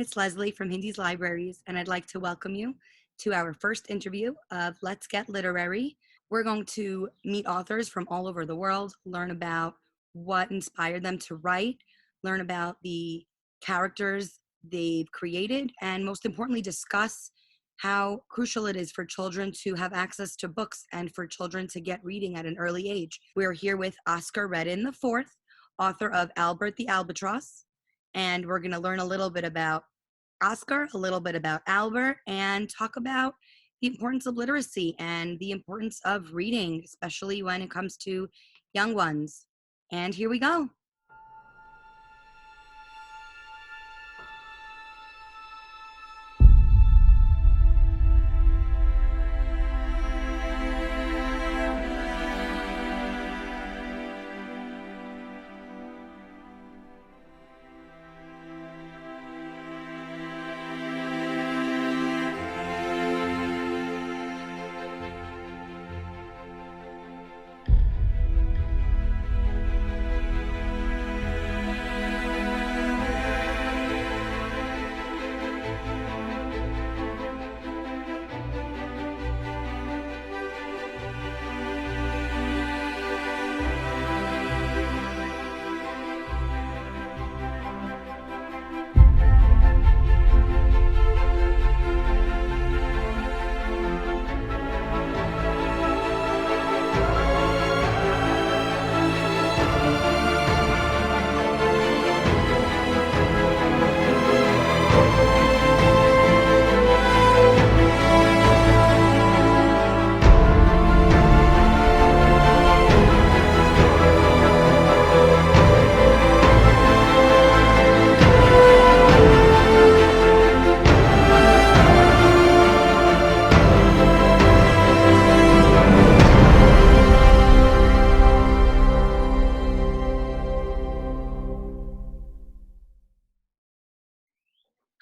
it's Leslie from Hindy's Libraries, and I'd like to welcome you to our first interview of Let's Get Literary. We're going to meet authors from all over the world, learn about what inspired them to write, learn about the characters they've created, and most importantly, discuss how crucial it is for children to have access to books and for children to get reading at an early age. We're here with Oscar Redden IV, author of Albert the Albatross, and we're going to learn a little bit about Oscar, a little bit about Albert, and talk about the importance of literacy and the importance of reading, especially when it comes to young ones. And here we go.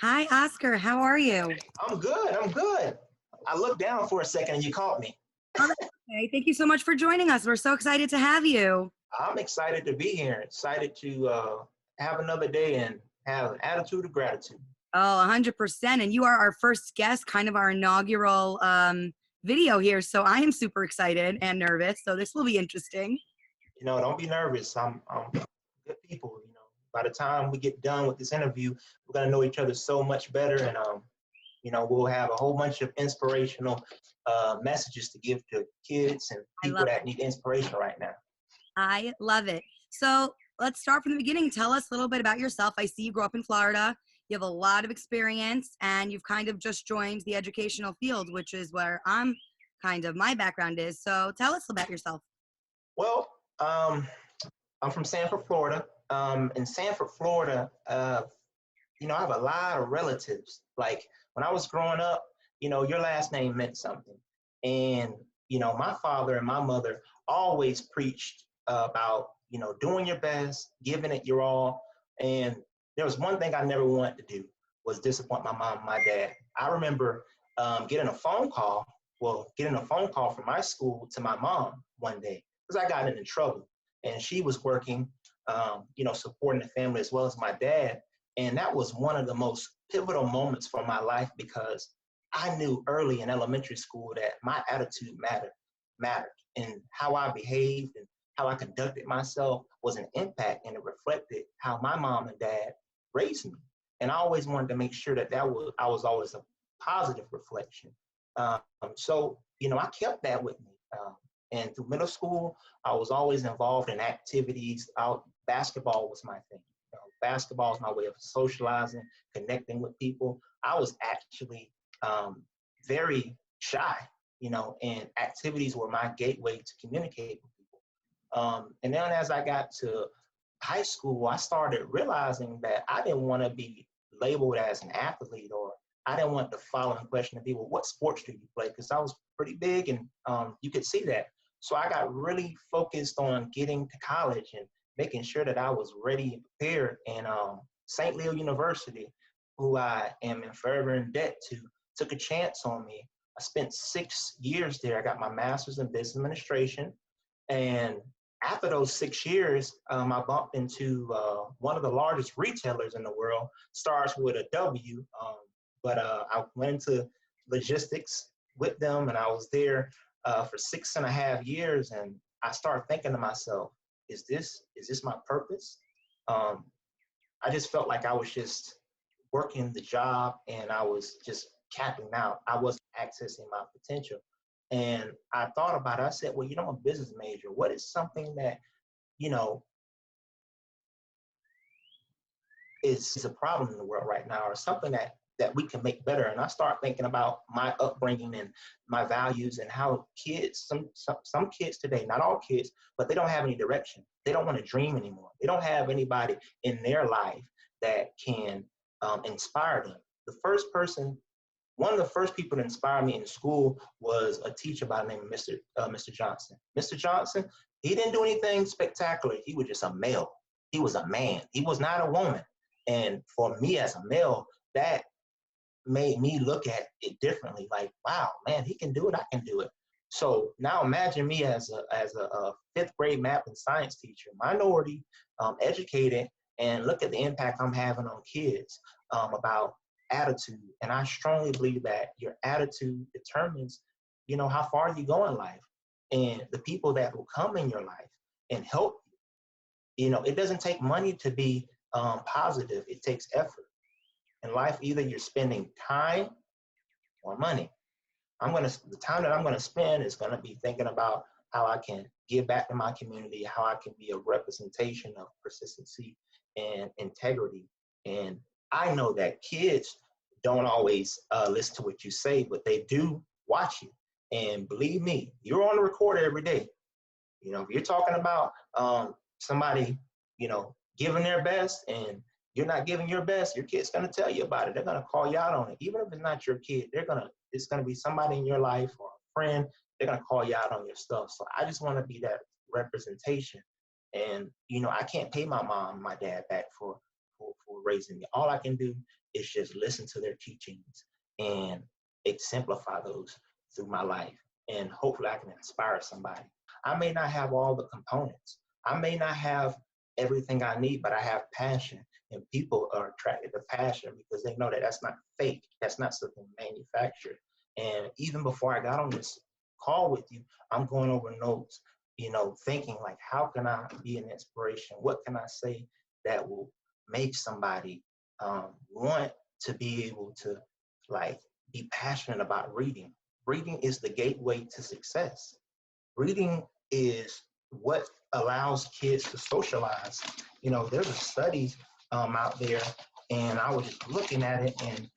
Hi, Oscar. How are you? I'm good. I'm good. I looked down for a second and you caught me. Okay, thank you so much for joining us. We're so excited to have you. I'm excited to be here. Excited to have another day and have an attitude of gratitude. Oh, 100%. And you are our first guest, kind of our inaugural video here. So I am super excited and nervous. So this will be interesting. Don't be nervous. I'm good people. By the time we get done with this interview, we're gonna know each other so much better, and we'll have a whole bunch of inspirational messages to give to kids and people that need inspiration right now. I love it. So let's start from the beginning. Tell us a little bit about yourself. I see you grew up in Florida. You have a lot of experience, and you've kind of just joined the educational field, which is where my background is. So tell us about yourself. Well, I'm from Sanford, Florida. In Sanford, Florida, I have a lot of relatives. Like when I was growing up, your last name meant something. And, my father and my mother always preached about, doing your best, giving it your all. And there was one thing I never wanted to do was disappoint my mom and my dad. I remember getting a phone call from my school to my mom one day because I got into trouble. And she was working, supporting the family as well as my dad. And that was one of the most pivotal moments for my life because I knew early in elementary school that my attitude mattered, and how I behaved and how I conducted myself was an impact, and it reflected how my mom and dad raised me. And I always wanted to make sure that I was always a positive reflection. So I kept that with me. And through middle school, I was always involved in activities. Basketball was my thing. Basketball is my way of socializing, connecting with people. I was actually very shy, and activities were my gateway to communicate with people. And then as I got to high school, I started realizing that I didn't want to be labeled as an athlete, or I didn't want the following question to be, well, what sports do you play? Because I was pretty big, and you could see that. So I got really focused on getting to college and making sure that I was ready and prepared. And St. Leo University, who I am in forever in debt to, took a chance on me. I spent 6 years there. I got my master's in business administration. And after those 6 years, I bumped into one of the largest retailers in the world. Starts with a W, but I went into logistics with them, and I was there for 6.5 years. And I started thinking to myself, is this my purpose? Um, I just felt like I was just working the job, and I was just capping out. I wasn't accessing my potential. And I thought about it. I said, well, I'm a business major. What is something that, you know, is a problem in the world right now, or something that we can make better? And I start thinking about my upbringing and my values, and how kids, some kids today, not all kids, but they don't have any direction. They don't want to dream anymore. They don't have anybody in their life that can inspire them. The first person One of the first people to inspire me in school was a teacher by the name of Mr. Johnson. Mr. Johnson, he didn't do anything spectacular. He was just a male. He was a man. He was not a woman. And for me as a male, that made me look at it differently. Like, wow, man, he can do it. I can do it. So now imagine me as a fifth grade math and science teacher, minority, educated, and look at the impact I'm having on kids about attitude. And I strongly believe that your attitude determines, how far you go in life, and the people that will come in your life and help you. It doesn't take money to be positive. It takes effort. In life, either you're spending time or money. The time that I'm gonna spend is gonna be thinking about how I can give back to my community, how I can be a representation of persistency and integrity. And I know that kids don't always listen to what you say, but they do watch you. And believe me, you're on the recorder every day. If you're talking about somebody, giving their best, and you're not giving your best, your kid's gonna tell you about it. They're gonna call you out on it. Even if it's not your kid, it's gonna be somebody in your life or a friend. They're gonna call you out on your stuff. So I just want to be that representation. And I can't pay my mom and my dad back for raising me. All I can do is just listen to their teachings and exemplify those through my life. And hopefully I can inspire somebody. I may not have all the components. I may not have everything I need, but I have passion. And people are attracted to passion because they know that that's not fake. That's not something manufactured. And even before I got on this call with you, I'm going over notes, thinking like, how can I be an inspiration? What can I say that will make somebody want to be able to be passionate about reading? Reading is the gateway to success. Reading is what allows kids to socialize. There's a study out there, and I was just looking at it, and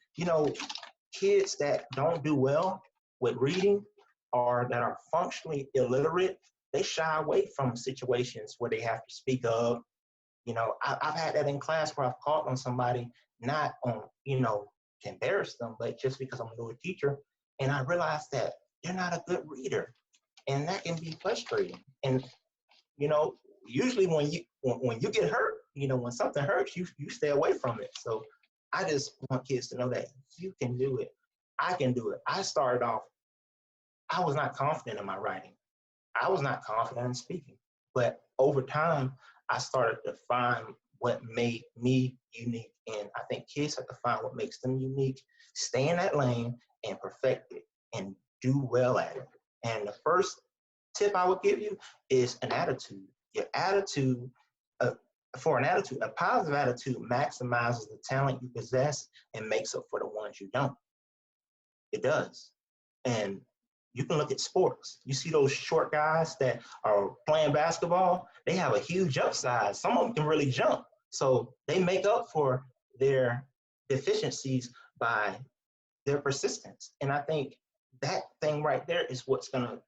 kids that don't do well with reading, or that are functionally illiterate, they shy away from situations where they have to speak up. I've had that in class where I've called on somebody, not on, to embarrass them, but just because I'm a newer teacher, and I realized that they're not a good reader, and that can be frustrating. And usually when you get hurt, when something hurts, you stay away from it. So I just want kids to know that you can do it. I can do it. I started off, I was not confident in my writing. I was not confident in speaking. But over time, I started to find what made me unique. And I think kids have to find what makes them unique, stay in that lane and perfect it and do well at it. And the first tip I would give you is an attitude. Your attitude, for an attitude, a positive attitude maximizes the talent you possess and makes up for the ones you don't. It does. And you can look at sports. You see those short guys that are playing basketball, they have a huge upside. Some of them can really jump. So they make up for their deficiencies by their persistence. And I think that thing right there is what's going to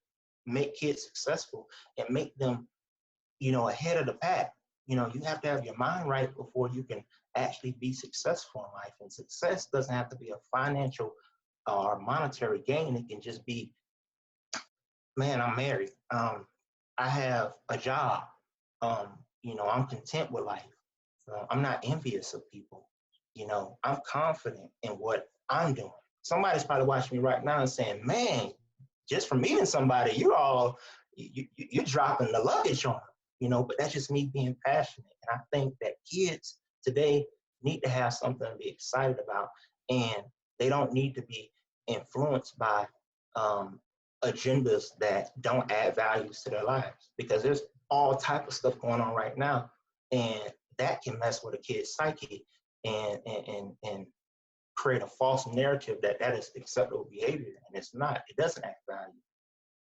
make kids successful and make them, ahead of the pack. You have to have your mind right before you can actually be successful in life. And success doesn't have to be a financial or monetary gain. It can just be, man, I'm married. I have a job. I'm content with life. I'm not envious of people. I'm confident in what I'm doing. Somebody's probably watching me right now and saying, man, just from meeting somebody, you're dropping the luggage on them. but that's just me being passionate. And I think that kids today need to have something to be excited about, and they don't need to be influenced by um, agendas that don't add values to their lives, because there's all type of stuff going on right now, and that can mess with a kid's psyche and create a false narrative that that is acceptable behavior, and it's not. It doesn't add value.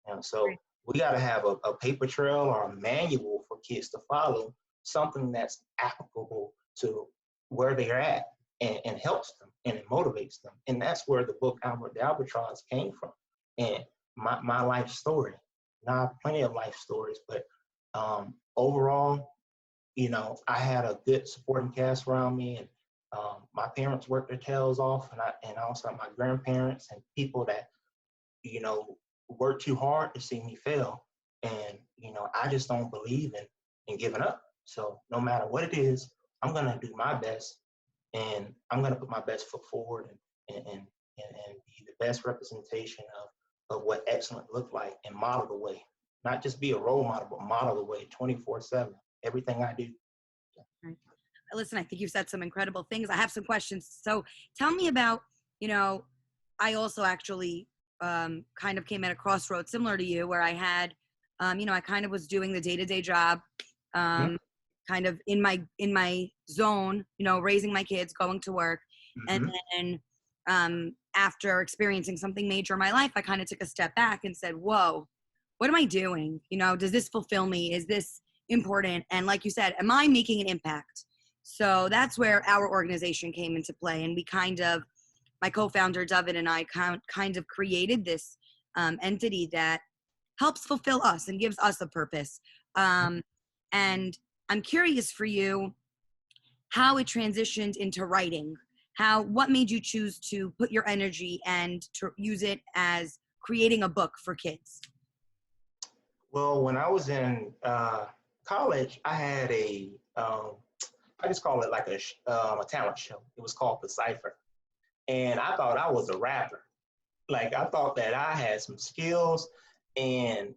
And so we got to have a paper trail or a manual for kids to follow, something that's applicable to where they're at, and helps them and it motivates them. And that's where the book The Albatross came from. And my life story. Now, I have plenty of life stories, but overall, I had a good supporting cast around me, and my parents worked their tails off, and also my grandparents and people that work too hard to see me fail. And, I just don't believe in giving up. So no matter what it is, I'm going to do my best, and I'm going to put my best foot forward, and be the best representation of what excellent look like, and model the way. Not just be a role model, but model the way 24/7, everything I do. Right. Listen, I think you said some incredible things. I have some questions. So tell me about, I also actually kind of came at a crossroads similar to you, where I had, I kind of was doing the day-to-day job, Mm-hmm. kind of in my zone, raising my kids, going to work. And Mm-hmm. then after experiencing something major in my life, I kind of took a step back and said, whoa, what am I doing? Does this fulfill me? Is this important? And like you said, am I making an impact? So that's where our organization came into play. And we my co-founder David and I kind of created this entity that helps fulfill us and gives us a purpose. And I'm curious for you how it transitioned into writing. What made you choose to put your energy and to use it as creating a book for kids? Well, when I was in college, I had I just call it like a talent show. It was called The Cipher. And I thought I was a rapper. Like, I thought that I had some skills. And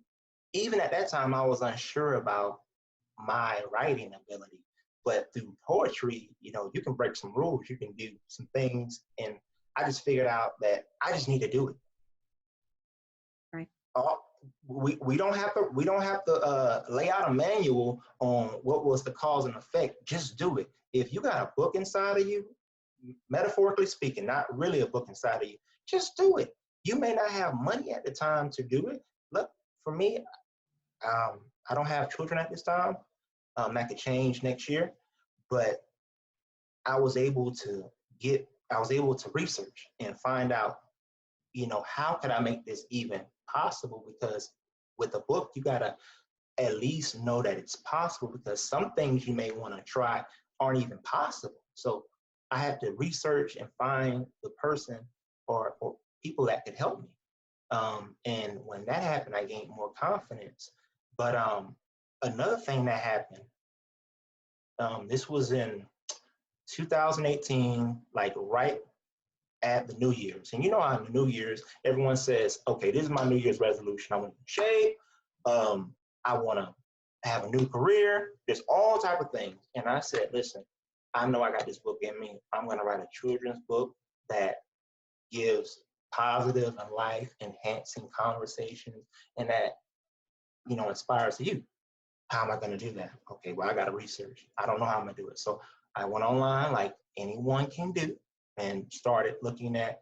even at that time, I was unsure about my writing ability. But through poetry, you can break some rules, you can do some things. And I just figured out that I just need to do it. Right. We don't have to lay out a manual on what was the cause and effect. Just do it. If you got a book inside of you, metaphorically speaking, not really a book inside of you, just do it. You may not have money at the time to do it. Look, for me, I don't have children at this time. That could change next year, but I was able to research and find out, how could I make this even possible? Because with a book, you gotta at least know that it's possible, because some things you may want to try aren't even possible. So I had to research and find the person or people that could help me. And when that happened, I gained more confidence. But another thing that happened, this was in 2018, like right at the New Year's. And on the New Year's, everyone says, okay, this is my New Year's resolution. I want to shape. I want to have a new career. There's all type of things. And I said, listen, I know I got this book in me. I'm going to write a children's book that gives positive and life enhancing conversations, and that, inspires you. How am I going to do that? Okay, well, I got to research. I don't know how I'm going to do it. So I went online like anyone can do, and started looking at,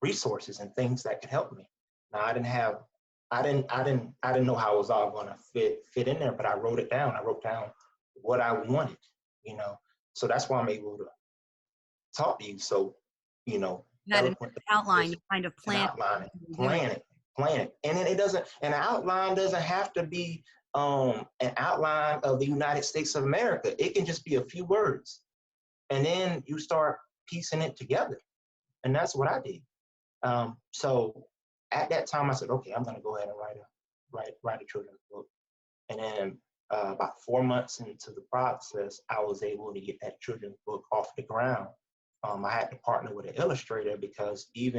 resources and things that could help me. Now, I didn't know how it was all going to fit in there, but I wrote it down. I wrote down what I wanted, so that's why I'm able to talk to you. So, That an outline, you kind of plan plan it. And then an outline doesn't have to be an outline of the United States of America. It can just be a few words. And then you start piecing it together. And that's what I did. So at that time, I said, okay, I'm going to go ahead and write a children's book. And then about 4 months into the process, I was able to get that children's book off the ground. I had to partner with an illustrator, because I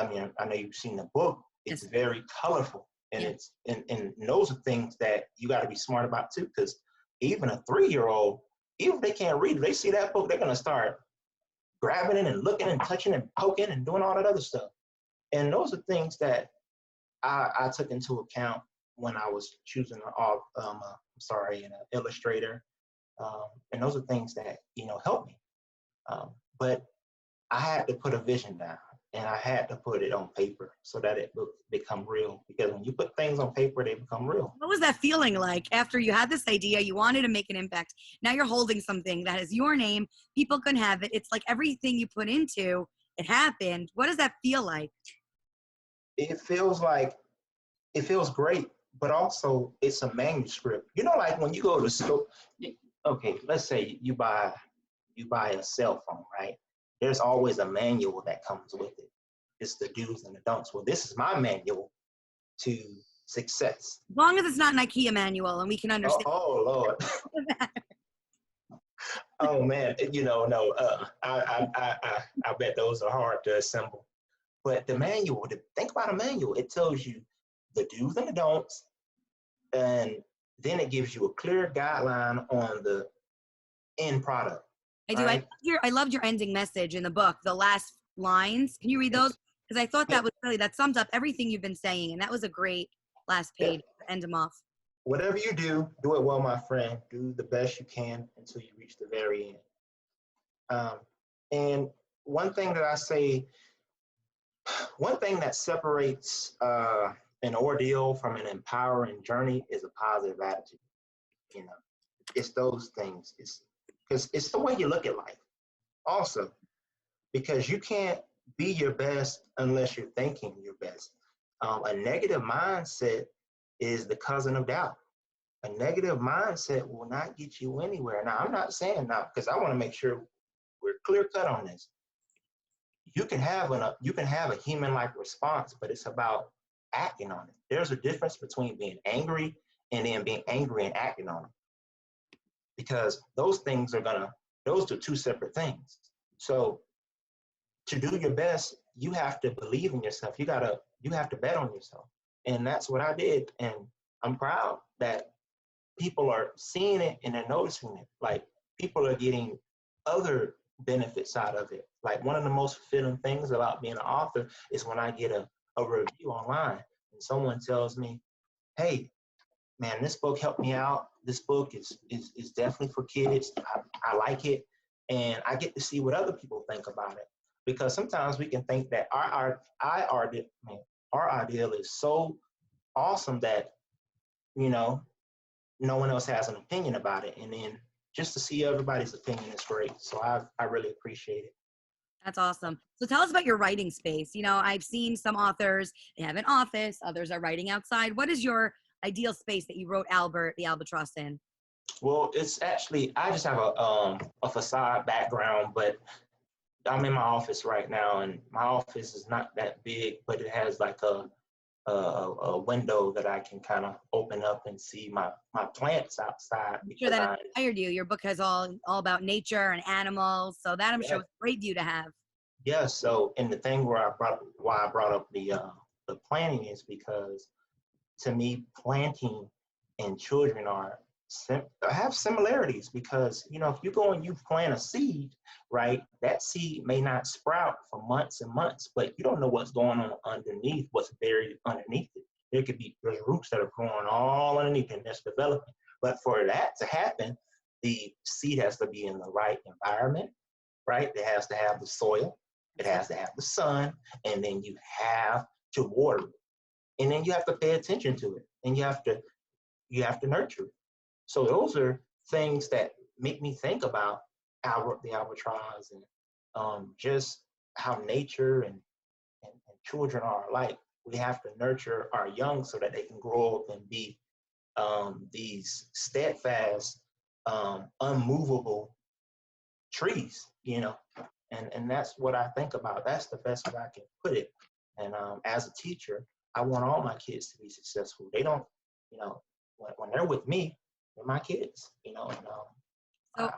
know you've seen the book. It's very colorful. And Yeah. and those are things that you got to be smart about too, because even a 3-year-old, even if they can't read, if they see that book, they're gonna start grabbing it and looking and touching and poking and doing all that other stuff. And those are things that I took into account when I was choosing an illustrator. And those are things that, help me. But I had to put a vision down and I had to put it on paper so that it would become real. Because when you put things on paper, they become real. What was that feeling like after you had this idea, you wanted to make an impact? Now you're holding something that is your name. People can have it. It's like everything you put into it happened. What does that feel like? It feels great, but also it's a manuscript. Like when you go to school, okay, let's say you buy a cell phone, right? There's always a manual that comes with it. It's the do's and the don'ts. Well, this is my manual to success. As long as it's not an IKEA manual and we can Oh, understand. oh Lord. Oh man, no. I bet those are hard to assemble. But the manual, think about a manual. It tells you the do's and the don'ts, and then it gives you a clear guideline on the end product. I do. Right? I loved your ending message in the book, the last lines. Can you read those? Yes. Because I thought Yeah. that sums up everything you've been saying. And that was a great last Yeah. page to end them off. Whatever you do it well, my friend. Do the best you can until you reach the very end. And one thing that I say, one thing that separates an ordeal from an empowering journey is a positive attitude. You know, it's those things. It's because it's the way you look at life. Also, because you can't be your best unless you're thinking your best. A negative mindset is the cousin of doubt. A negative mindset will not get you anywhere. Now, I'm not saying now because I want to make sure we're clear cut on this. You can have a human-like response, but it's about acting on it. There's a difference between being angry and then being angry and acting on it, because those are two separate things. So to do your best, you have to believe in yourself. You have to bet on yourself. And that's what I did. And I'm proud that people are seeing it and they're noticing it. Like, people are getting other benefits out of it. Like, one of the most fulfilling things about being an author is when I get a review online and someone tells me, hey, man, this book helped me out. This book is definitely for kids. I like it. And I get to see what other people think about it. Because sometimes we can think that our ideal is so awesome that, no one else has an opinion about it. And then just to see everybody's opinion is great. So I really appreciate it. That's awesome. So tell us about your writing space. I've seen some authors, they have an office, others are writing outside. What is your ideal space that you wrote the Albatross in? Well, it's actually, I just have a facade background, but I'm in my office right now, and my office is not that big, but it has like a window that I can kind of open up and see my plants outside I'm sure because that inspired you. Your book has all about nature and animals, so that I'm sure yeah, was a great view to have. yeah. So, and the thing why I brought up the planting is because, to me, planting and children have similarities, because if you go and you plant a seed, right, that seed may not sprout for months and months, but you don't know what's going on underneath, what's buried underneath it. There's roots that are growing all underneath and that's developing. But for that to happen, the seed has to be in the right environment, right? It has to have the soil, it has to have the sun, and then you have to water it. And then you have to pay attention to it, and you have to nurture it. So those are things that make me think about the albatross, and just how nature and children are alike. We have to nurture our young so that they can grow up and be these steadfast, unmovable trees, and that's what I think about. That's the best way I can put it. And as a teacher, I want all my kids to be successful. They don't, you know, when they're with me, they're my kids, and So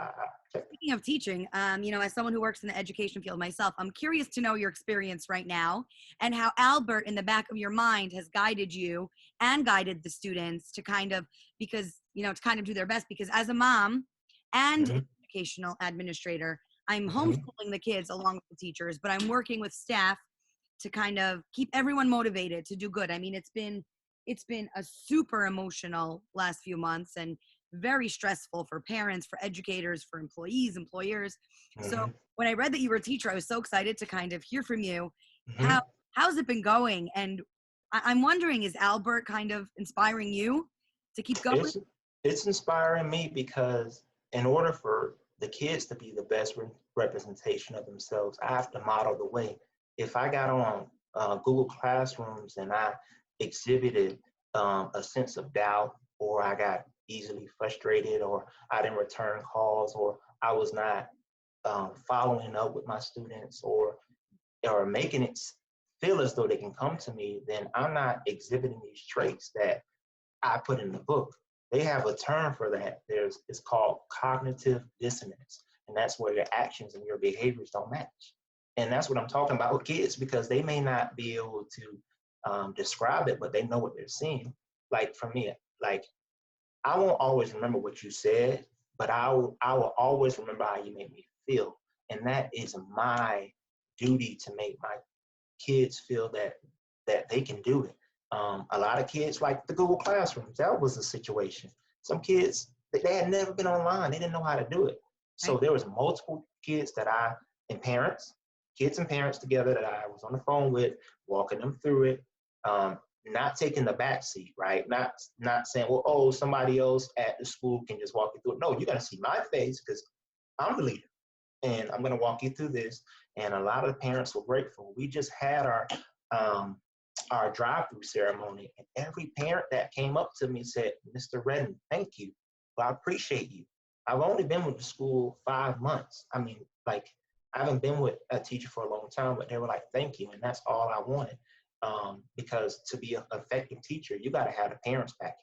speaking of teaching, as someone who works in the education field myself, I'm curious to know your experience right now and how Albert in the back of your mind has guided you and guided the students to kind of, because, to kind of do their best. Because as a mom and an Mhm, educational administrator, I'm mhm, homeschooling the kids along with the teachers, but I'm working with staff to kind of keep everyone motivated to do good. I mean, it's been a super emotional last few months and very stressful for parents, for educators, for employees, employers. So mhm, when I read that you were a teacher, I was so excited to kind of hear from you. How mhm. how's it been going? And I'm wondering, is Albert kind of inspiring you to keep going? It's it's inspiring me because in order for the kids to be the best representation of themselves, I have to model the way. If I got on Google Classrooms and I exhibited a sense of doubt, or I got easily frustrated, or I didn't return calls, or I was not following up with my students, or making it feel as though they can come to me, then I'm not exhibiting these traits that I put in the book. They have a term for that. It's called cognitive dissonance, and that's where your actions and your behaviors don't match. And that's what I'm talking about with kids because they may not be able to describe it, but they know what they're seeing. Like for me, like I won't always remember what you said, but I will always remember how you made me feel, and that is my duty to make my kids feel that they can do it. A lot of kids like the Google Classrooms. That was a situation. Some kids they had never been online. They didn't know how to do it. So Right? there was multiple kids that I and parents, kids and parents together that I was on the phone with, walking them through it. Not taking the back seat, right? Not saying, well, oh, somebody else at the school can just walk you through it. No, you got to see my face because I'm the leader and I'm going to walk you through this. And a lot of the parents were grateful. We just had um, our drive-through ceremony, and every parent that came up to me said, "Mr. Redden, thank you. Well, I appreciate you. I've only been with the school 5 months. I mean, like, I haven't been with a teacher for a long time, but they were like, thank you, and that's all I wanted. Because to be an effective teacher, you got to have the parents back,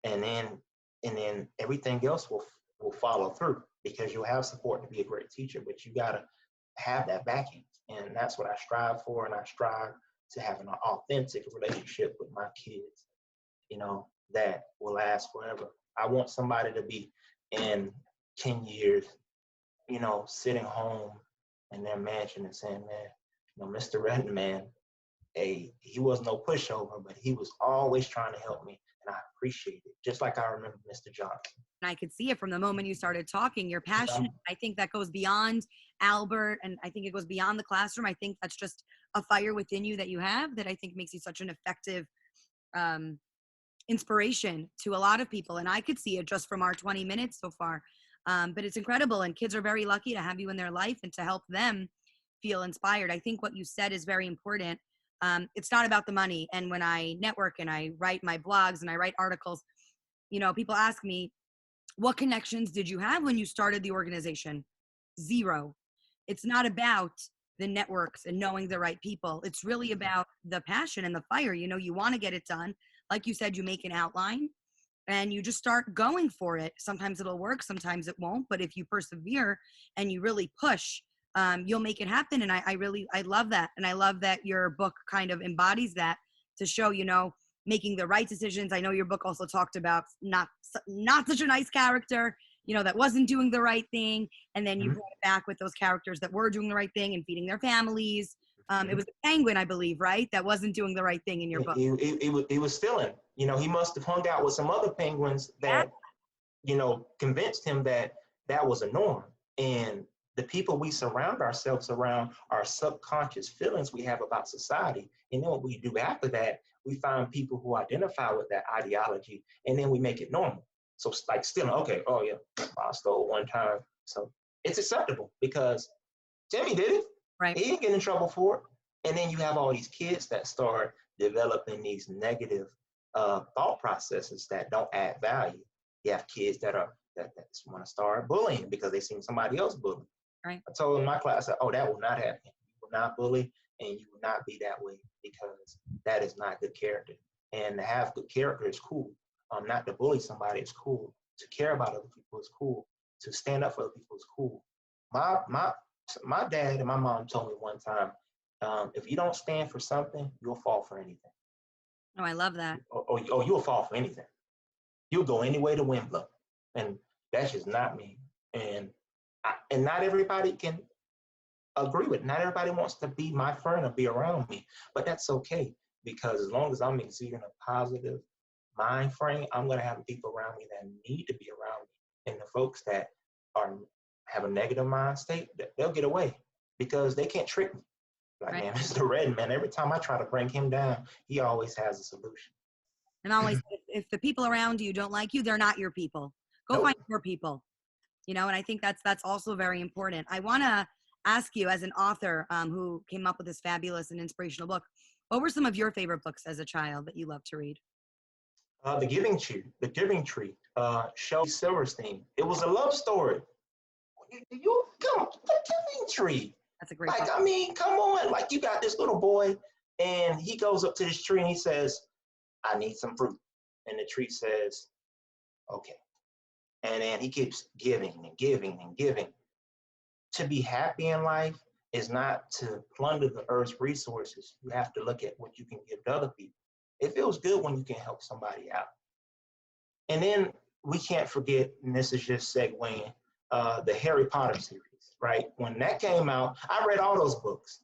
and then everything else will follow through because you'll have support to be a great teacher, but you got to have that backing. And that's what I strive for. And I strive to have an authentic relationship with my kids, that will last forever. I want somebody to be in 10 years, sitting home in their mansion and saying, man, Mr. Redden, man, he was no pushover, but he was always trying to help me. And I appreciate it. Just like I remember Mr. Johnson. And I could see it from the moment you started talking. You're Yeah. passionate. I think that goes beyond Albert, and I think it goes beyond the classroom. I think that's just a fire within you that you have that I think makes you such an effective um, inspiration to a lot of people. And I could see it just from our 20 minutes so far. But it's incredible. And kids are very lucky to have you in their life and to help them feel inspired. I think what you said is very important. It's not about the money. And when I network and I write my blogs and I write articles, people ask me, what connections did you have when you started the organization? Zero. It's not about the networks and knowing the right people. It's really about the passion and the fire. You want to get it done. Like you said, you make an outline and you just start going for it. Sometimes it'll work, sometimes it won't. But if you persevere and you really push, you'll make it happen. And I love that. And I love that your book kind of embodies that to show, making the right decisions. I know your book also talked about not such a nice character, that wasn't doing the right thing. And then you Mhm. brought it back with those characters that were doing the right thing and feeding their families. It Mhm. was a penguin, I believe, right? That wasn't doing the right thing in your book. He was stealing. He must have hung out with some other penguins Yeah. that convinced him that that was a norm. And the people we surround ourselves around are subconscious feelings we have about society. And then what we do after that, we find people who identify with that ideology, and then we make it normal. So it's like stealing. Okay, oh yeah, I stole one time. So it's acceptable because Timmy did it. Right. He didn't get in trouble for it. And then you have all these kids that start developing these negative thought processes that don't add value. You have kids that just want to start bullying because they seen somebody else bully. Right. I told in my class, oh, that will not happen. You will not bully, and you will not be that way because that is not good character. And to have good character is cool. Not to bully somebody is cool. To care about other people is cool. to stand up for people is cool. My my my dad and my mom told me one time, if you don't stand for something, you'll fall for anything. Oh, I love that. Or you'll fall for anything. You'll go any way the wind blow. And that's just not me. And and not everybody can agree with it. Not everybody wants to be my friend or be around me, but that's okay because as long as I'm exuding a positive mind frame, I'm gonna have people around me that need to be around me. And the folks that are have a negative mind state, they'll get away because they can't trick me. Like, Right. man, Mr. Redden, man, every time I try to bring him down, he always has a solution. And always, if the people around you don't like you, they're not your people. Go find Nope. your people. And I think that's also very important. I want to ask you, as an author who came up with this fabulous and inspirational book, what were some of your favorite books as a child that you loved to read? The Giving Tree, Shel Silverstein. It was a love story. You come, the Giving Tree. That's a great Like, book. I mean, come on. Like, you got this little boy, and he goes up to this tree and he says, I need some fruit. And the tree says, okay. And then he keeps giving and giving and giving. To be happy in life is not to plunder the earth's resources. You have to look at what you can give to other people. It feels good when you can help somebody out. And then we can't forget, and this is just segueing, the Harry Potter series, right? When that came out, I read all those books.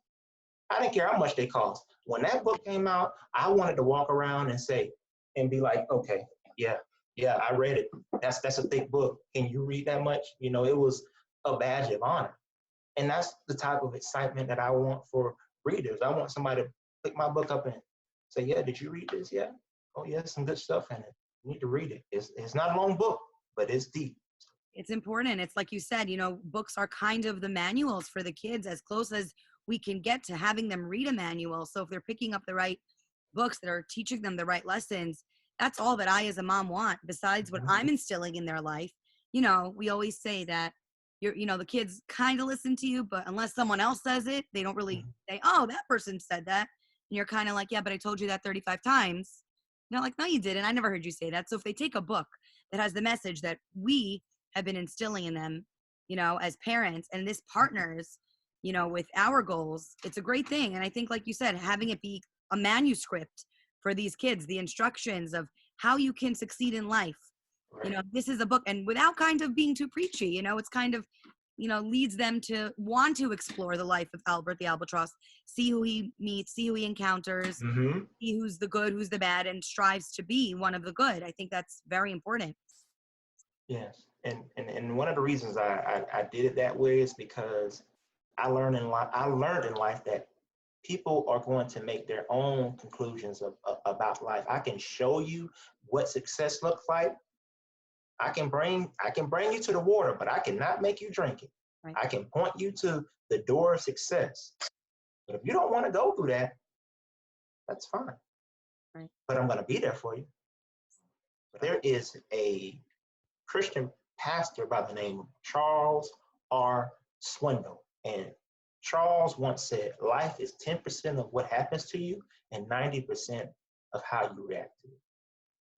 I didn't care how much they cost. When that book came out, I wanted to walk around and say, and be like, okay, yeah, yeah, I read it. That's a thick book. Can you read that much? It was a badge of honor. And that's the type of excitement that I want for readers. I want somebody to pick my book up and say, yeah, did you read this? Yeah. Oh, yeah, some good stuff in it. You need to read it. It's not a long book, but it's deep. It's important. It's like you said, books are kind of the manuals for the kids, as close as we can get to having them read a manual. So if they're picking up the right books that are teaching them the right lessons, that's all that I as a mom want, besides what Mhm. I'm instilling in their life. We always say that the kids kind of listen to you, but unless someone else says it, they don't really Mhm. say, oh, that person said that. And you're kind of like, yeah, but I told you that 35 times. And they're like, no, you didn't. I never heard you say that. So if they take a book that has the message that we have been instilling in them, as parents, and this partners, with our goals, it's a great thing. And I think, like you said, having it be a manuscript for these kids, the instructions of how you can succeed in life. Right. This is a book, and without kind of being too preachy, it's kind of, leads them to want to explore the life of Albert the Albatross, see who he meets, see who he encounters, Mm-hmm. see who's the good, who's the bad, and strives to be one of the good. I think that's very important. Yes. And one of the reasons I did it that way is because I learned in life that people are going to make their own conclusions about life. I can show you what success looks like. I can bring you to the water, but I cannot make you drink it. Right. I can point you to the door of success. But if you don't want to go through that, that's fine. Right. But I'm going to be there for you. But there is a Christian pastor by the name of Charles R. Swindoll. And Charles once said, life is 10% of what happens to you and 90% of how you react to it.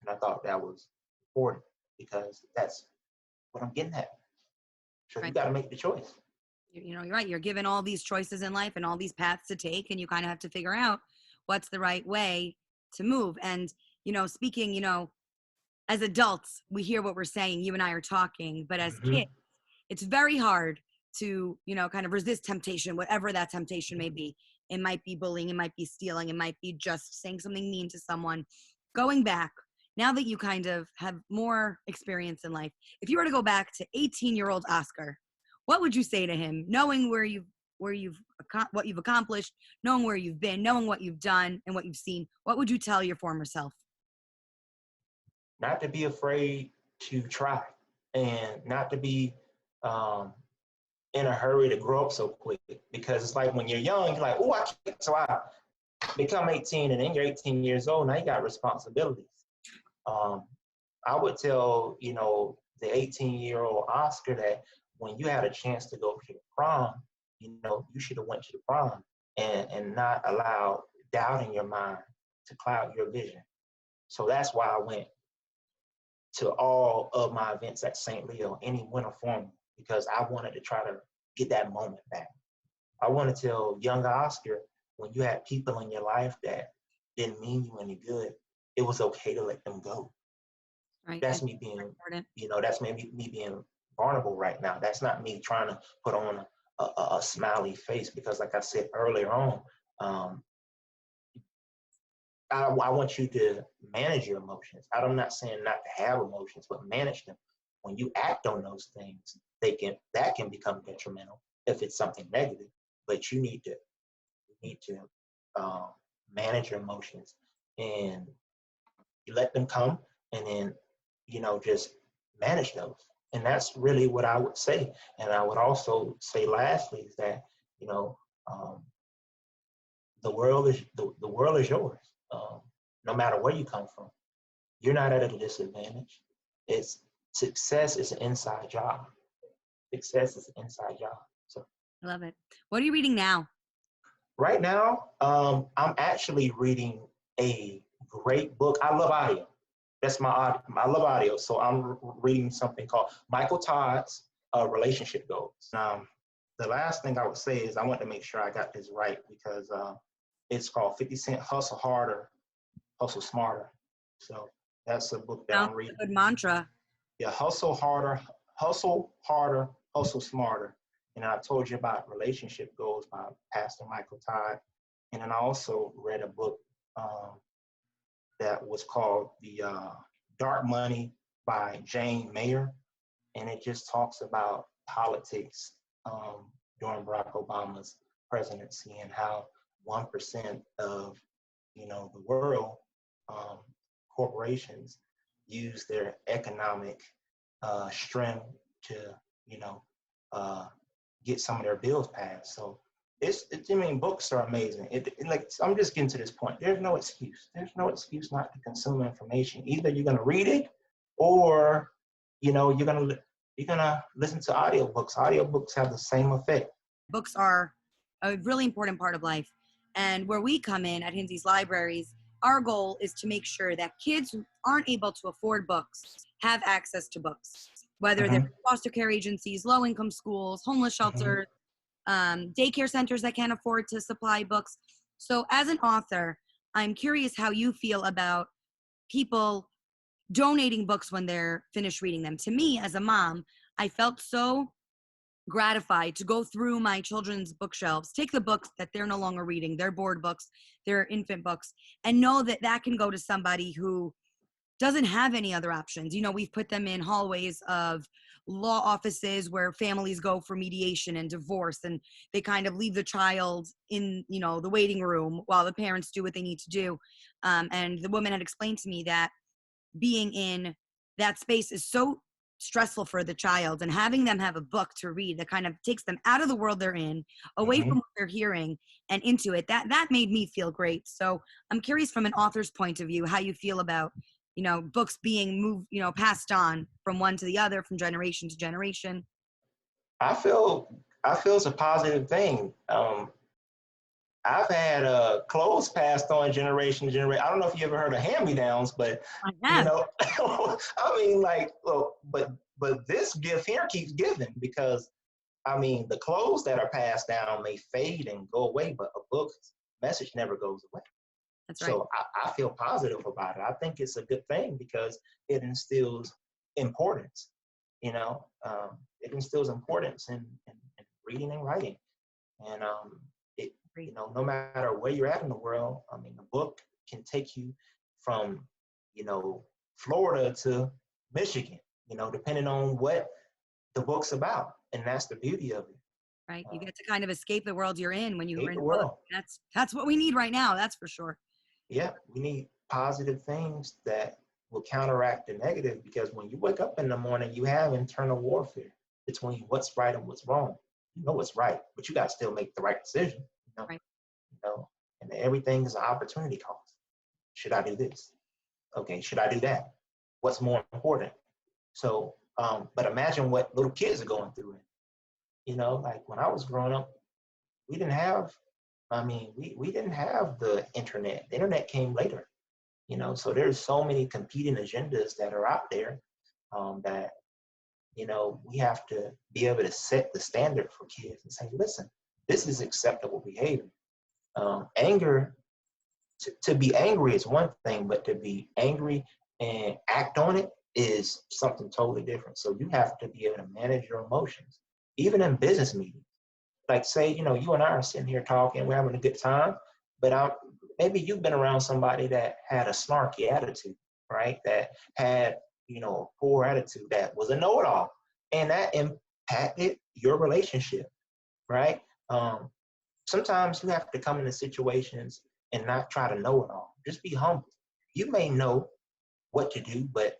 And I thought that was important because that's what I'm getting at. So you Right. got to make the choice. You're right. You're given all these choices in life and all these paths to take, and you kind of have to figure out what's the right way to move. And, speaking, as adults, we hear what we're saying. You and I are talking, but as Mm-hmm. kids, it's very hard to, kind of resist temptation, whatever that temptation may be. It might be bullying, it might be stealing, it might be just saying something mean to someone. Going back, now that you kind of have more experience in life, if you were to go back to 18-year-old Oscar, what would you say to him, knowing what you've accomplished, knowing where you've been, knowing what you've done and what you've seen? What would you tell your former self? Not to be afraid to try and not to be um, in a hurry to grow up so quick because it's like when you're young, you're like, oh, I can't. So I become 18 and then you're 18 years old. Now you got responsibilities. Um, I would tell, the 18-year-old Oscar that when you had a chance to go to the prom, you should have went to the prom and not allow doubt in your mind to cloud your vision. So that's why I went to all of my events at St. Leo, any winter formal, because I wanted to try to get that moment back. I want to tell younger Oscar, when you had people in your life that didn't mean you any good, it was okay to let them go. Right. That's It's me being, important. that's maybe me being vulnerable right now. That's not me trying to put on a smiley face, because like I said earlier on, um, I want you to manage your emotions. I'm not saying not to have emotions, but manage them. When you act on those things, that can become detrimental if it's something negative. But you need to manage your emotions, and you let them come, and then just manage those. And that's really what I would say. And I would also say lastly is that you know um, the world is yours. No matter where you come from, you're not at a disadvantage. It's Success is an inside job. Success is an inside job. So I love it. What are you reading now? right now, I'm actually reading a great book. I love audio. I love audio. So I'm reading something called Michael Todd's Relationship Goals. The last thing I would say is I want to make sure I got this right, because it's called 50 Cent Hustle Harder, Hustle Smarter. So that's a book that Sounds I'm like reading. a good mantra. Yeah, hustle harder, hustle smarter. And I told you about Relationship Goals by Pastor Michael Todd. And then I also read a book that was called The Dark Money by Jane Mayer. And it just talks about politics during Barack Obama's presidency, and how 1% of the world, um, corporations, use their economic strength to you know uh, get some of their bills passed. So I mean, books are amazing. Like, I'm just getting to this point. There's no excuse. There's no excuse not to consume information. Either you're gonna read it, or you're gonna listen to audiobooks. Audiobooks have the same effect. Books are a really important part of life. And where we come in at Hinzi's Libraries, our goal is to make sure that kids who aren't able to afford books have access to books, whether they're Hmm. foster care agencies, low income schools, homeless Hmm. shelters, daycare centers that can't afford to supply books. So, as an author, I'm curious how you feel about people donating books when they're finished reading them. To me, as a mom, I felt so gratified to go through my children's bookshelves, take the books that they're no longer reading, their board books, their infant books, and know that that can go to somebody who doesn't have any other options. We've put them in hallways of law offices where families go for mediation and divorce, and they kind of leave the child in, the waiting room while the parents do what they need to do. And the woman had explained to me that being in that space is so stressful for the child, and having them have a book to read that kind of takes them out of the world they're in, away Hmm. from what they're hearing and into it, that made me feel great. So I'm curious, from an author's point of view, how you feel about books being moved, passed on from one to the other, from generation to generation. I feel it's a positive thing. I've had clothes passed on generation to generation. I don't know if you ever heard of hand-me-downs, but I you have. know, I mean, like, well, but this gift here keeps giving, because I mean, the clothes that are passed down may fade and go away, but a book's message never goes away. That's right. So I feel positive about it. I think it's a good thing, because it instills importance. It instills importance in reading and writing. And it, Great. no matter where you're at in the world, I mean, the book can take you from, you know, Florida to Michigan, depending on what the book's about. And that's the beauty of it. Right, you Uh, get to kind of escape the world you're in when you Hate read the a book. world. That's what we need right now, that's for sure. Yeah, we need positive things that will counteract the negative, because when you wake up in the morning, you have internal warfare between what's right and what's wrong. You know what's right, but you got to still make the right decision. You know, Right. you know, and everything is an opportunity cost. Should I do this? Okay, should I do that? What's more important? So, but imagine what little kids are going through. Like when I was growing up, we didn't have, I mean, we didn't have the internet. The internet came later. So there's so many competing agendas that are out there, that we have to be able to set the standard for kids and say, listen, this is acceptable behavior. Anger, to be angry is one thing, but to be angry and act on it is something totally different. So you have to be able to manage your emotions, even in business meetings. Like, say, you and I are sitting here talking, we're having a good time, but maybe you've been around somebody that had a snarky attitude, right? That had, a poor attitude, that was a know-it-all, and that impacted your relationship, right? Sometimes you have to come into situations and not try to know it all. Just be humble. You may know what to do, but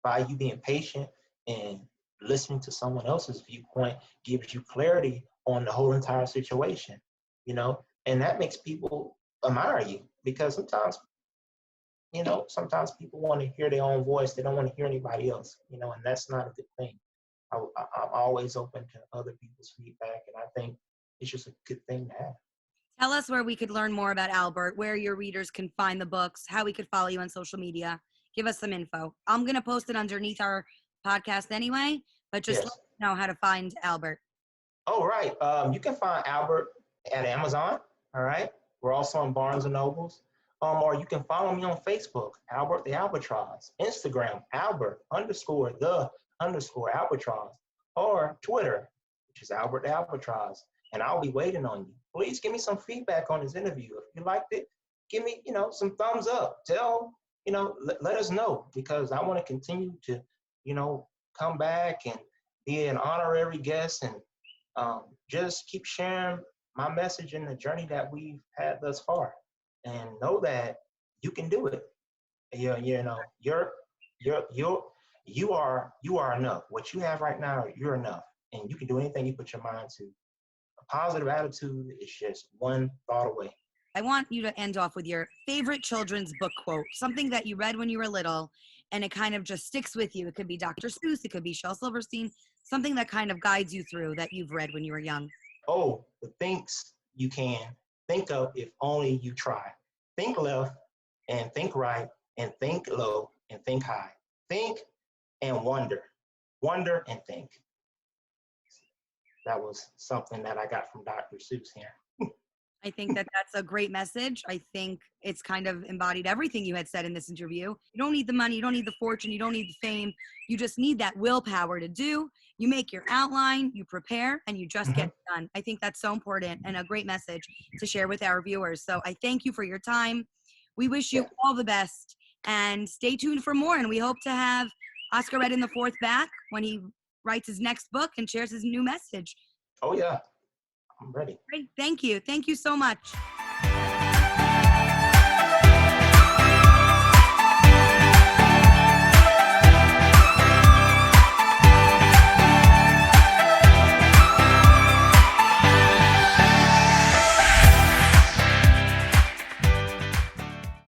by you being patient and listening to someone else's viewpoint gives you clarity on the whole entire situation, and that makes people admire you, because sometimes people want to hear their own voice. They don't want to hear anybody else, and that's not a good thing. I'm always open to other people's feedback, and I think it's just a good thing to have. Tell us where we could learn more about Albert, where your readers can find the books, how we could follow you on social media. Give us some info. I'm going to post it underneath our podcast anyway, but just let Yes. us know how to find Albert. Oh, right. You can find Albert at Amazon. All right. We're also on Barnes and Nobles. Or you can follow me on Facebook, Albert the Albatross, Instagram, Albert_the_Albatross, or Twitter, which is Albert the Albatross. And I'll be waiting on you. Please give me some feedback on this interview. If you liked it, give me, some thumbs up. Let us know, because I want to continue to, come back and be an honorary guest, and just keep sharing my message and the journey that we've had thus far, and know that you can do it. You are enough. What you have right now, you're enough, and you can do anything you put your mind to. A positive attitude is just one thought away. I want you to end off with your favorite children's book quote, something that you read when you were little and it kind of just sticks with you. It could be Dr. Seuss, it could be Shel Silverstein, something that kind of guides you through that you've read when you were young. Oh, the things you can think of if only you try. Think left and think right and think low and think high. Think and wonder. Wonder and think. That was something that I got from Dr. Seuss here. I think that that's a great message. I think it's kind of embodied everything you had said in this interview. You don't need the money, you don't need the fortune, you don't need the fame. You just need that willpower to do. You make your outline, you prepare, and you just get it done. I think that's so important and a great message to share with our viewers. So I thank you for your time. We wish you all the best, and stay tuned for more. And we hope to have Oscar Redden IV back when he writes his next book and shares his new message. Oh, yeah. I'm ready. Great. Thank you. Thank you so much.